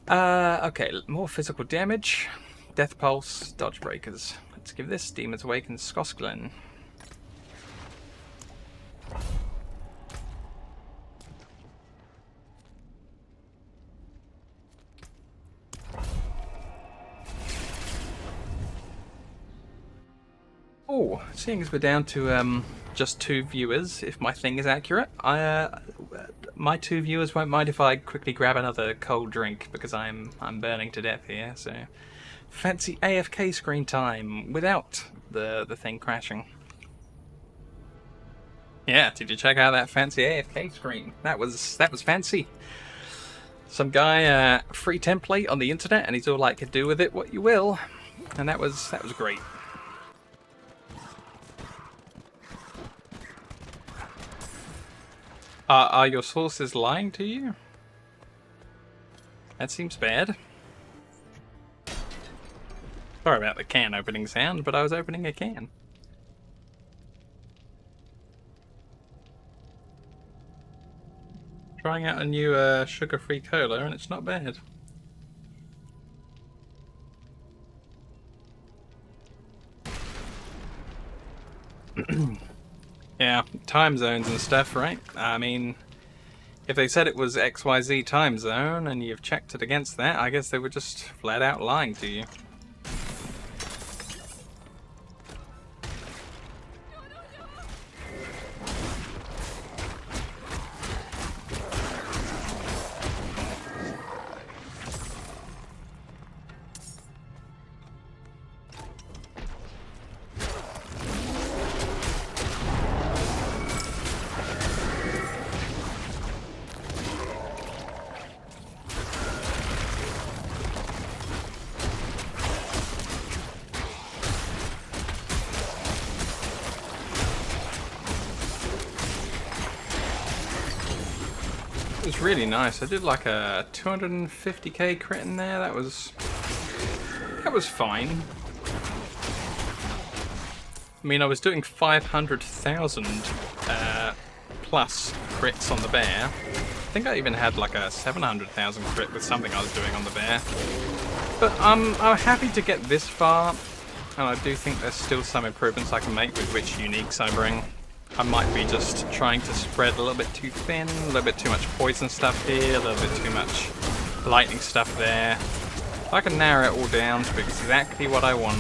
Okay, more physical damage. Death Pulse, Dodge Breakers. Let's give this Demon's Awakened Skosglin. Oh, seeing as we're down to just 2 viewers, if my thing is accurate, my 2 viewers won't mind if I quickly grab another cold drink because I'm burning to death here. So, fancy AFK screen time without the thing crashing. Yeah, did you check out that fancy AFK screen? That was fancy. Some guy free template on the internet, and he's all like, "Do with it what you will," and that was great. Are your sources lying to you? That seems bad. Sorry about the can opening sound, but I was opening a can. Trying out a new sugar-free cola, and it's not bad. Yeah, time zones and stuff, right? I mean, if they said it was XYZ time zone and you've checked it against that, I guess they were just flat out lying to you. It was really nice. I did like a 250k crit in there. That was fine. I mean, I was doing 500,000 plus crits on the bear. I think I even had like a 700,000 crit with something I was doing on the bear. But I'm happy to get this far, and I do think there's still some improvements I can make with which uniques I bring. I might be just trying to spread a little bit too thin, a little bit too much poison stuff here, a little bit too much lightning stuff there. If I can narrow it all down to exactly what I want,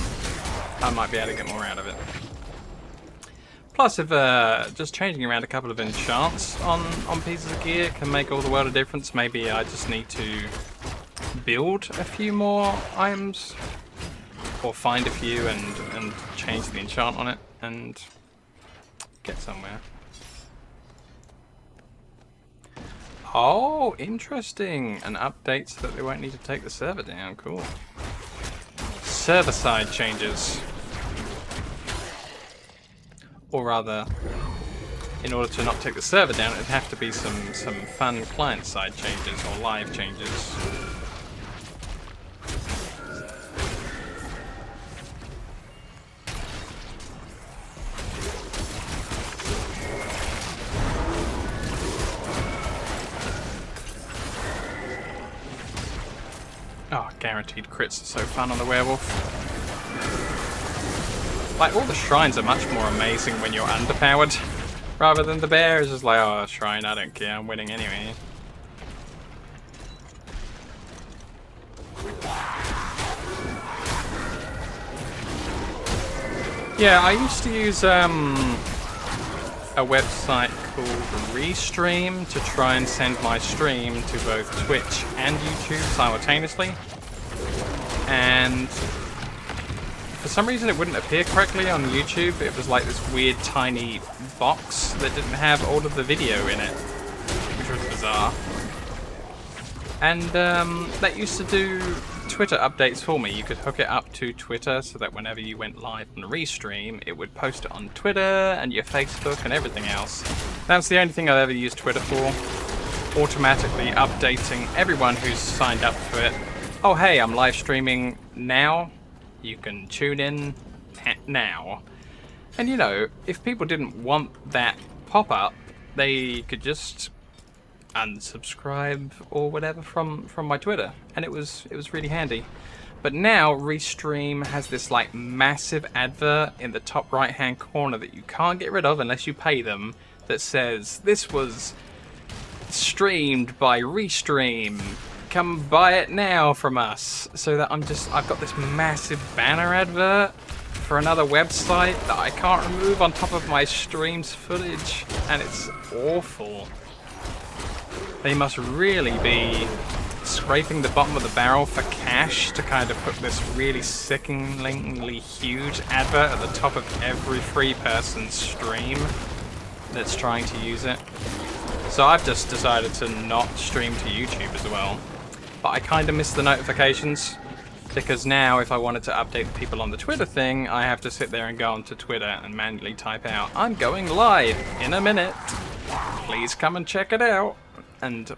I might be able to get more out of it. Plus, if just changing around a couple of enchants on pieces of gear can make all the world of difference, maybe I just need to build a few more items, or find a few and change the enchant on it, and get somewhere. Oh, interesting. An update so that they won't need to take the server down. Cool. Server side changes. Or rather, in order to not take the server down, it'd have to be some fun client side changes or live changes. Oh, guaranteed crits are so fun on the werewolf. Like, all the shrines are much more amazing when you're underpowered, rather than the bear is just like, oh, shrine, I don't care, I'm winning anyway. Yeah, I used to use a website called Restream to try and send my stream to both Twitch and YouTube simultaneously, and for some reason it wouldn't appear correctly on YouTube. It was like this weird tiny box that didn't have all of the video in it, which was bizarre. And that used to do Twitter updates for me. You could hook it up to Twitter so that whenever you went live on Restream, it would post it on Twitter and your Facebook and everything else. That's the only thing I've ever used Twitter for. Automatically updating everyone who's signed up for it. Oh hey, I'm live streaming now. You can tune in now. And you know, if people didn't want that pop-up, they could just unsubscribe or whatever from my Twitter, and it was really handy. But now Restream has this like massive advert in the top right hand corner that you can't get rid of unless you pay them, that says this was streamed by Restream, come buy it now from us. So that I've got this massive banner advert for another website that I can't remove on top of my stream's footage, and it's awful. They must really be scraping the bottom of the barrel for cash to kind of put this really sickeningly huge advert at the top of every free person's stream that's trying to use it. So I've just decided to not stream to YouTube as well. But I kind of miss the notifications, because now if I wanted to update the people on the Twitter thing, I have to sit there and go onto Twitter and manually type out, "I'm going live in a minute. Please come and check it out." And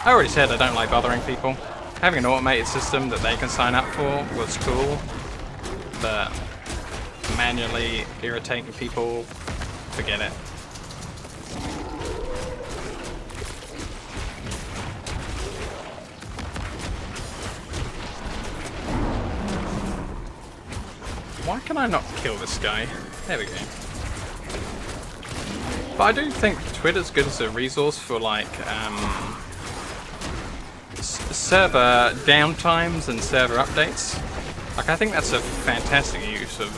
I already said I don't like bothering people. Having an automated system that they can sign up for was cool, but manually irritating people, forget it. Why can I not kill this guy? There we go. But I do think Twitter's good as a resource for like server downtimes and server updates. Like, I think that's a fantastic use of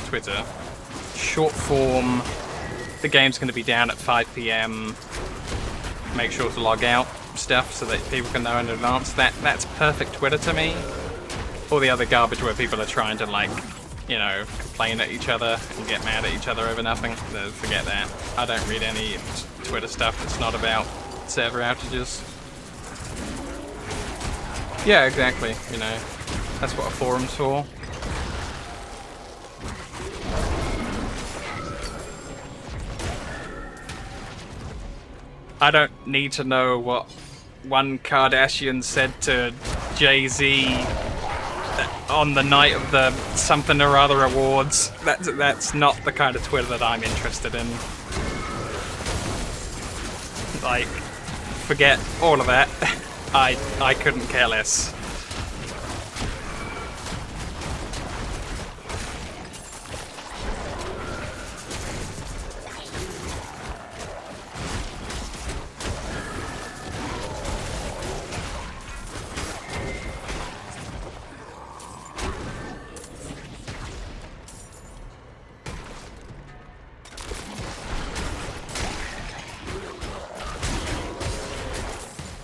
Twitter. Short form, the game's going to be down at 5 PM, make sure to log out stuff so that people can know in advance. That's perfect Twitter to me. All the other garbage where people are trying to, like, you know, complain at each other and get mad at each other over nothing, forget that. I don't read any Twitter stuff that's not about server outages. Yeah, exactly, you know, that's what a forum's for. I don't need to know what one Kardashian said to Jay-Z on the night of the something or other awards. That's not the kind of Twitter that I'm interested in. Like, forget all of that. I couldn't care less.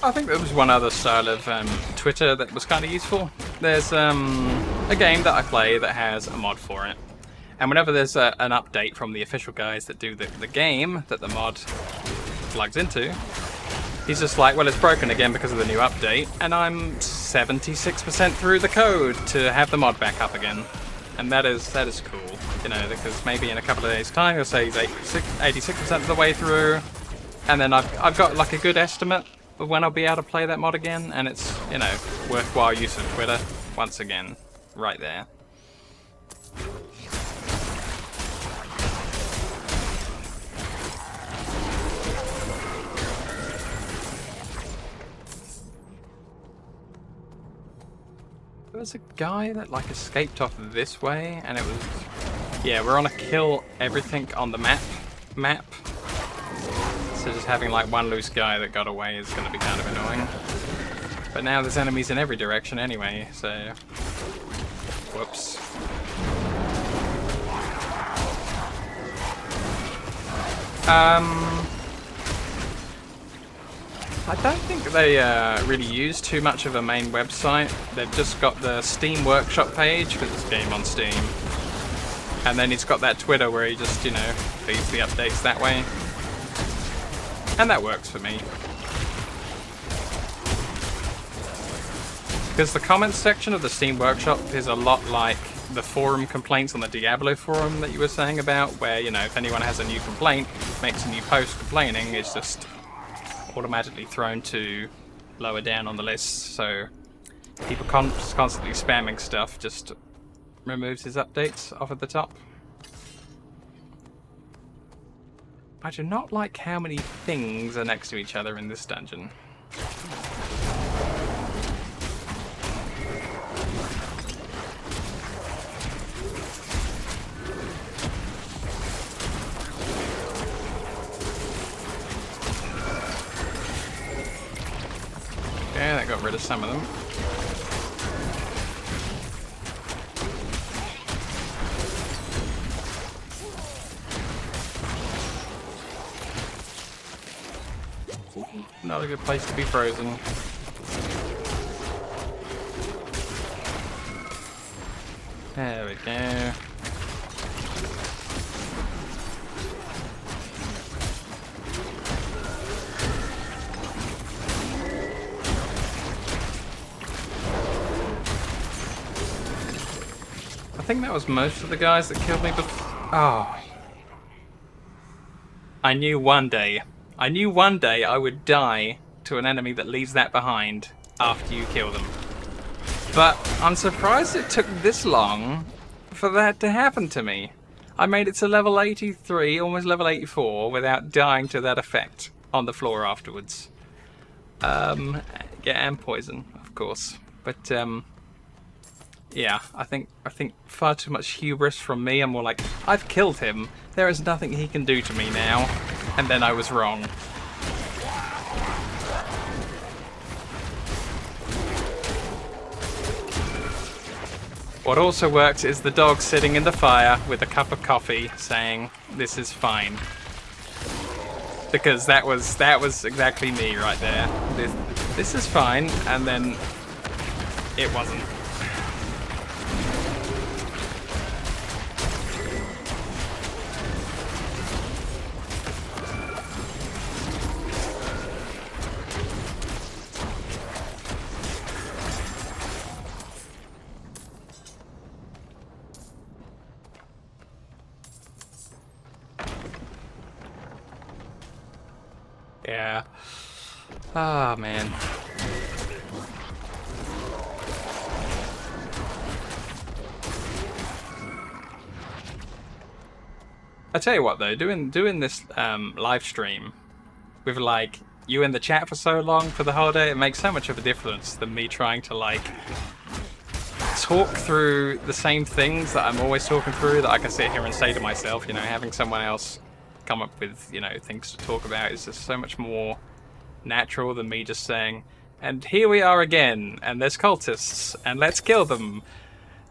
I think there was one other style of Twitter that was kind of useful. There's a game that I play that has a mod for it. And whenever there's an update from the official guys that do the game that the mod plugs into, he's just like, well, it's broken again because of the new update, and I'm 76% through the code to have the mod back up again. And that is cool, you know, because maybe in a couple of days' time he'll say he's 86% of the way through, and then I've got like a good estimate of when I'll be able to play that mod again, and it's, you know, worthwhile use of Twitter, once again, right there. There was a guy that like escaped off this way, and it was, yeah, we're on a kill everything on the map. So just having like one loose guy that got away is going to be kind of annoying. But now there's enemies in every direction anyway, so whoops. I don't think they really use too much of a main website. They've just got the Steam Workshop page, because it's a game on Steam. And then he's got that Twitter where he just, you know, feeds the updates that way. And that works for me. Because the comments section of the Steam Workshop is a lot like the forum complaints on the Diablo forum that you were saying about, where, you know, if anyone has a new complaint, makes a new post complaining, it's just automatically thrown to lower down on the list, so people constantly spamming stuff just removes his updates off at the top. I do not like how many things are next to each other in this dungeon. Yeah, that got rid of some of them. Not a good place to be frozen. There we go. I think that was most of the guys that killed me before. Oh. I knew one day I would die to an enemy that leaves that behind after you kill them. But I'm surprised it took this long for that to happen to me. I made it to level 83, almost level 84, without dying to that effect on the floor afterwards. Yeah, and poison, of course. But, yeah, I think far too much hubris from me. I'm more like, I've killed him. There is nothing he can do to me now. And then I was wrong. What also works is the dog sitting in the fire with a cup of coffee saying, "This is fine." Because that was exactly me right there. This is fine, and then it wasn't. Yeah. Oh, man. I tell you what, though, doing this live stream with like you in the chat for so long for the whole day, it makes so much of a difference than me trying to like talk through the same things that I'm always talking through that I can sit here and say to myself. You know, having someone else come up with, you know, things to talk about is just so much more natural than me just saying, and here we are again, and there's cultists, and let's kill them,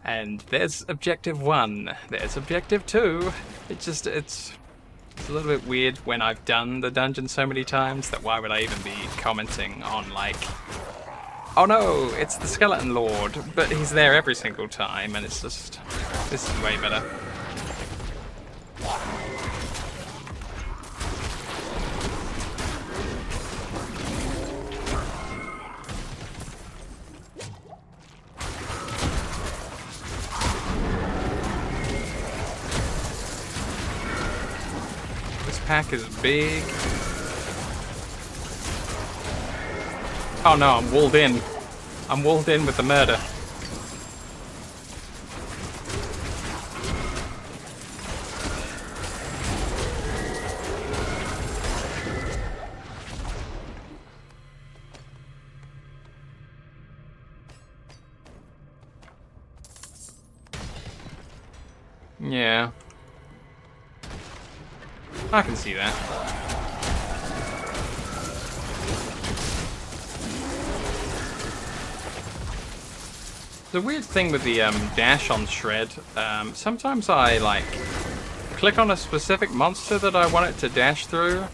and there's objective 1, there's objective 2. It's a little bit weird when I've done the dungeon so many times that why would I even be commenting on like, oh no, it's the Skeleton Lord, but he's there every single time, and it's just, this is way better. Pack is big. Oh no, I'm walled in. I'm walled in with the murder. Yeah. I can see that. The weird thing with the dash on Shred, sometimes I like click on a specific monster that I want it to dash through,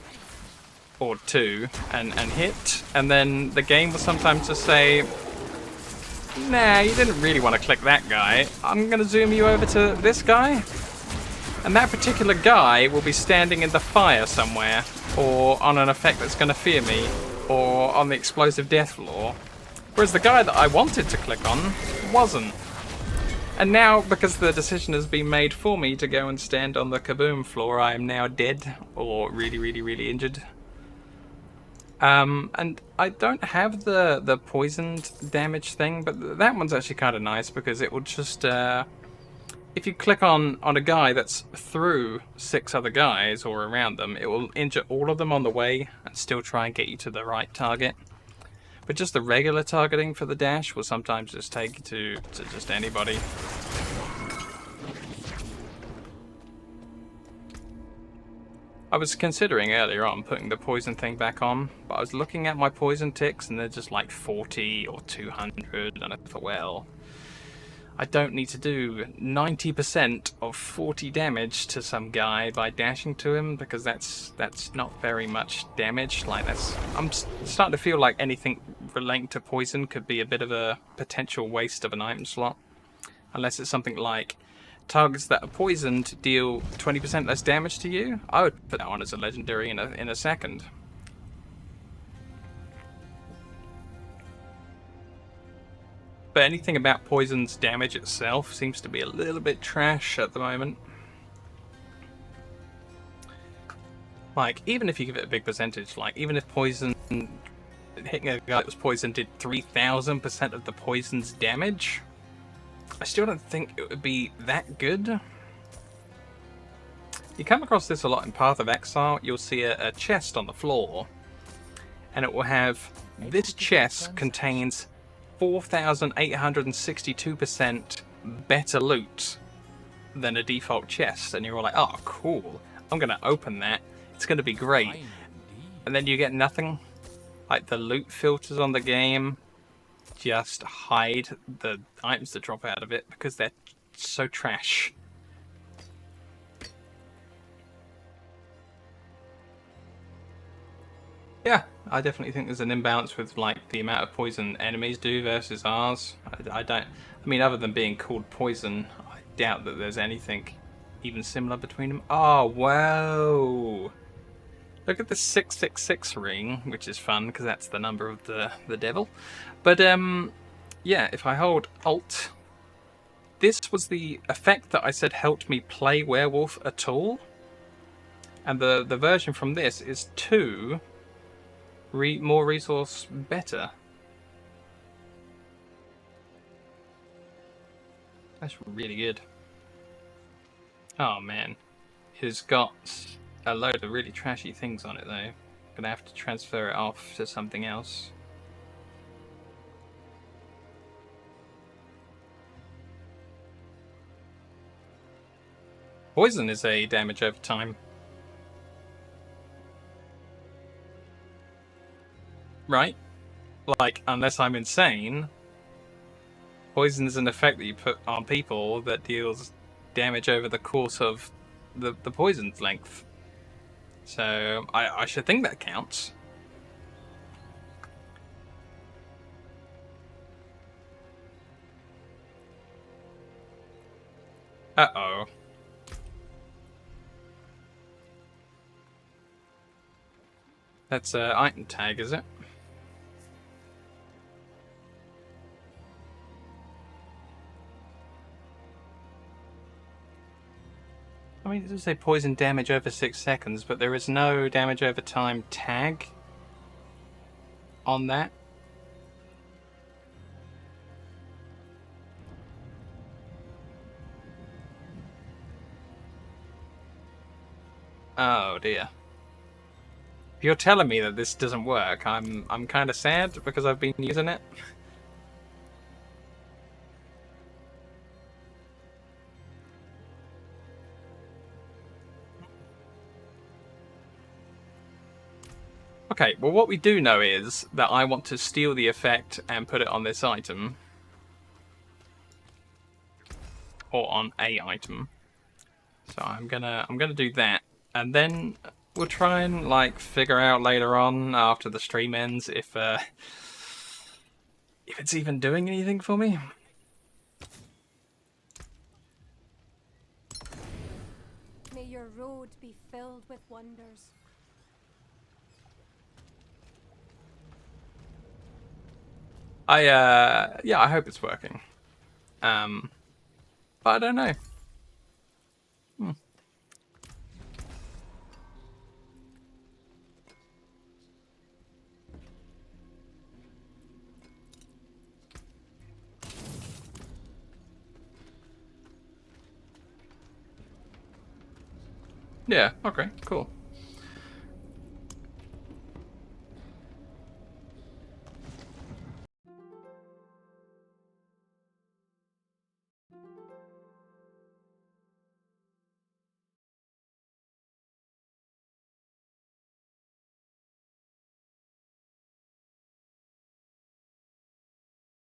or two, and hit, and then the game will sometimes just say, nah, you didn't really want to click that guy. I'm going to zoom you over to this guy. And that particular guy will be standing in the fire somewhere, or on an effect that's going to fear me, or on the explosive death floor. Whereas the guy that I wanted to click on wasn't. And now, because the decision has been made for me to go and stand on the kaboom floor, I am now dead, or really, really, really injured. And I don't have the poisoned damage thing, but that one's actually kind of nice because it will just, if you click on a guy that's through 6 other guys or around them, it will injure all of them on the way and still try and get you to the right target. But just the regular targeting for the dash will sometimes just take you to just anybody. I was considering earlier on putting the poison thing back on, but I was looking at my poison ticks and they're just like 40 or 200, and I thought, well, I don't need to do 90% of 40 damage to some guy by dashing to him, because that's not very much damage. Like, I'm starting to feel like anything relating to poison could be a bit of a potential waste of an item slot, unless it's something like targets that are poisoned deal 20% less damage to you. I would put that on as a legendary in a second. But anything about poison's damage itself seems to be a little bit trash at the moment. Like, even if you give it a big percentage, like, even if poison, hitting a guy that was poisoned did 3000% of the poison's damage, I still don't think it would be that good. You come across this a lot in Path of Exile. You'll see a chest on the floor, and it will have, this chest contains 4,862% better loot than a default chest, and you're all like, oh cool, I'm gonna open that, it's gonna be great. And then you get nothing. Like, the loot filters on the game just hide the items that drop out of it because they're so trash. Yeah, I definitely think there's an imbalance with, like, the amount of poison enemies do versus ours. I mean, other than being called poison, I doubt that there's anything even similar between them. Oh, wow! Look at the 666 ring, which is fun because that's the number of the devil. But yeah, if I hold Alt, this was the effect that I said helped me play werewolf at all, and the version from this is 2 more resource better. That's really good. Oh man, it's got a load of really trashy things on it though. Gonna have to transfer it off to something else. Poison is a damage over time. Right? Like, unless I'm insane, poison is an effect that you put on people that deals damage over the course of the poison's length. So, I should think that counts. Uh-oh. That's an item tag, is it? I mean, it does say poison damage over 6 seconds, but there is no damage over time tag on that. Oh dear. If you're telling me that this doesn't work, I'm kind of sad because I've been using it. Okay, well what we do know is that I want to steal the effect and put it on this item. Or on a item. So I'm gonna do that. And then we'll try and, like, figure out later on after the stream ends if it's even doing anything for me. May your road be filled with wonders. Yeah, I hope it's working. But I don't know. Yeah, okay, cool.